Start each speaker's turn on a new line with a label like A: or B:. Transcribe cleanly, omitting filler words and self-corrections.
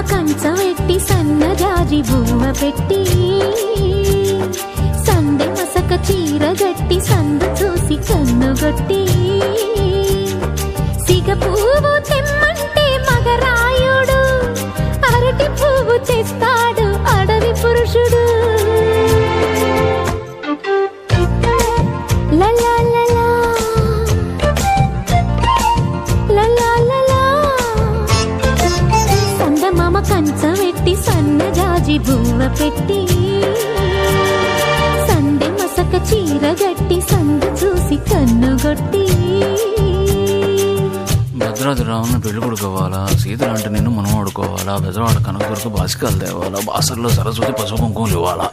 A: కంచవెట్టి సన్నజాజి బువ్వ పెట్టి సందె మసక చీర గట్టి సందు చూసి కన్నుగొట్టి సిగ పువ్వు తెమ్మంటే మగరాయుడు అరటి పువ్వు తెస్తాడు అడవి పురుషుడు. లలా లలా లలా లలా సందమామ కంచవెట్టి సన్నజాజి బువ్వ పెట్టి సందె మసక చీర గట్టి సందు చూసి కన్నుగొట్టి.
B: భద్రాద్రి రావుని పెళ్లి కొడుకోవాలా, సీతలంటే నేను మనం ఆడుకోవాలా, బెజవాడ కనకదుర్గ బాసికాలు తేవాలా, బాసర్లో సరస్వతి పసుపు కుంకుమలు ఇవ్వాలా.